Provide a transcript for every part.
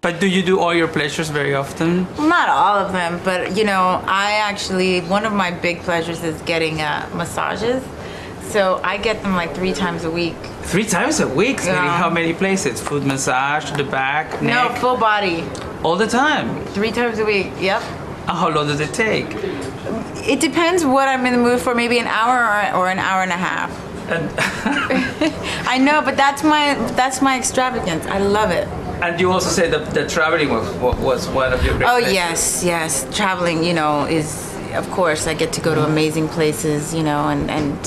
But do you do all your pleasures very often? Not all of them, but you know, one of my big pleasures is getting massages. So I get them like 3 times a week. 3 times a week? Yeah. Meaning how many places? Foot massage, the back, neck? No, full body. All the time? 3 times a week, yep. And how long does it take? It depends what I'm in the mood for, maybe an hour or an hour and a half. I know, but that's my extravagance. I love it. And you also said that traveling was one of your great pleasures. Yes. Traveling, you know, is, of course, I get to go to amazing places, you know, and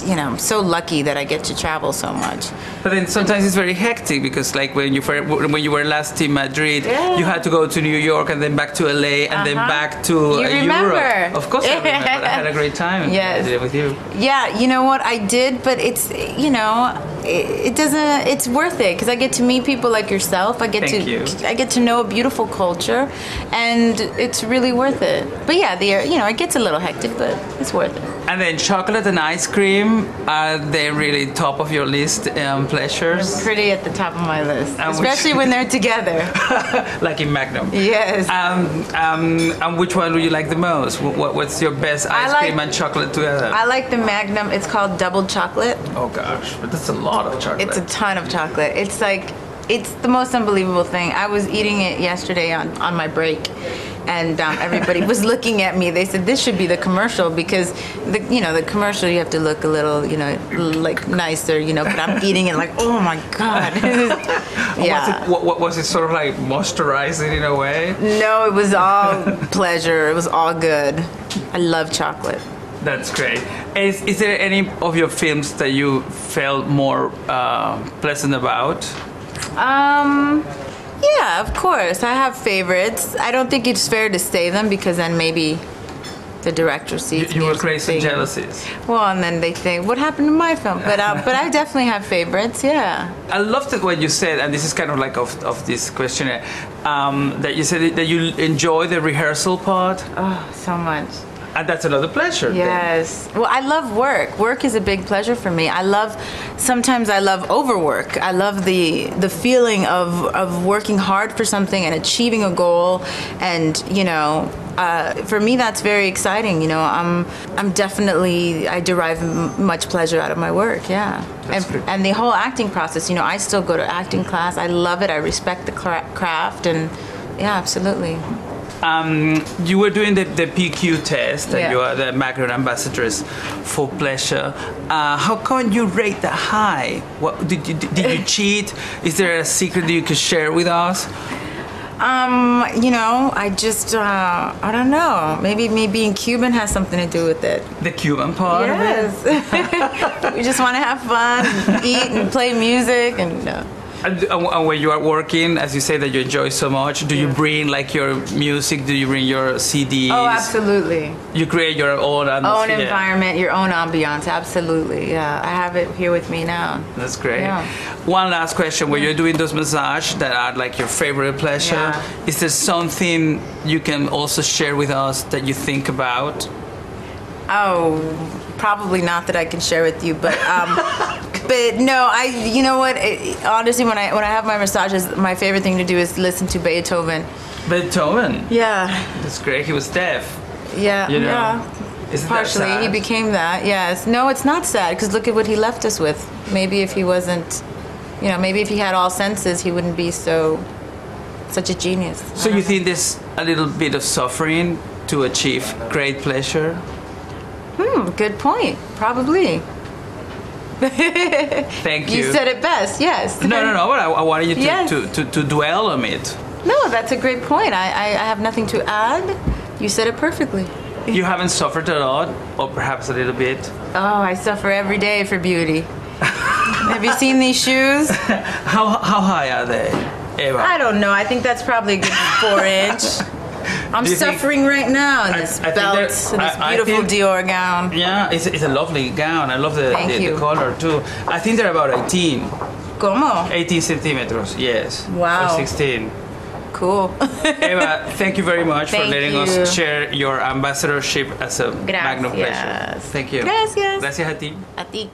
you know, I'm so lucky that I get to travel so much. But then sometimes it's very hectic because, like when you were last in Madrid, you had to go to New York and then back to LA and then back to Europe. Of course, I remember. I had a great time. Yes, with you. Yeah, you know what I did, but it's it doesn't. It's worth it because I get to meet people like yourself. I get to know a beautiful culture, and it's really worth it. But yeah, it gets a little hectic, but it's worth it. And then chocolate and ice cream, are they really top of your list pleasures? They're pretty at the top of my list, especially when they're together. Like in Magnum. Yes. And which one do you like the most? What's your best ice cream and chocolate together? I like the Magnum. It's called double chocolate. Oh gosh, but that's a lot of chocolate. It's a ton of chocolate. It's the most unbelievable thing. I was eating it yesterday on my break. And everybody was looking at me. They said, this should be the commercial because, the commercial you have to look a little, like nicer, but I'm eating it like, oh my God. Yeah. Was it sort of like moisturizing in a way? No, it was all pleasure. It was all good. I love chocolate. That's great. Is there any of your films that you felt more pleasant about? Yeah, of course. I have favorites. I don't think it's fair to say them because then maybe the director sees you were crazy jealousies. Well, and then they think, what happened to my film? But I definitely have favorites, yeah. I loved it what you said, and this is kind of like of this questionnaire, that you said that you enjoy the rehearsal part. Oh, so much. And that's another pleasure. Yes. Well, I love work. Work is a big pleasure for me. Sometimes I love overwork. I love the feeling of working hard for something and achieving a goal. And, for me, that's very exciting. I'm definitely, I derive much pleasure out of my work. Yeah. And the whole acting process, I still go to acting class. I love it. I respect the craft. And yeah, absolutely. You were doing the PQ test, and you are the Magnum ambassadors for pleasure. How come you rate that high? What did you cheat? Is there a secret that you could share with us? I just I don't know. Maybe me being Cuban has something to do with it. The Cuban part? Yes. We just want to have fun, and eat, and play music, and. And when you are working, as you say that you enjoy so much, do you bring like your music? Do you bring your CDs? Oh, absolutely. You create your own atmosphere. Own environment, your own ambiance. Absolutely, yeah. I have it here with me now. That's great. Yeah. One last question: when you're doing those massages that are like your favorite pleasure, is there something you can also share with us that you think about? Oh, probably not that I can share with you, but. But no, you know what? Honestly, when I have my massages, my favorite thing to do is listen to Beethoven. Beethoven? Yeah. That's great. He was deaf. Yeah. Yeah. Isn't partially, that sad? He became that. Yes. No, it's not sad because look at what he left us with. Maybe if he wasn't, maybe if he had all senses, he wouldn't be such a genius. So you think there's a little bit of suffering to achieve great pleasure? Good point. Probably. Thank you. You said it best, yes. No, but I wanted you to dwell on it. No, that's a great point. I have nothing to add. You said it perfectly. You haven't suffered a lot, or perhaps a little bit? Oh, I suffer every day for beauty. Have you seen these shoes? How high are they, Eva? I don't know. I think that's probably a good 4-inch. I'm suffering right now in this belt, in this beautiful Dior gown. Yeah, it's a lovely gown. I love the color too. I think they're about 18. ¿Cómo? 18 centimeters, yes. Wow. Or 16. Cool. Eva, thank you very much for letting us share your ambassadorship as a Magnum pleasure. Gracias. Thank you. Gracias. Gracias a ti. A ti.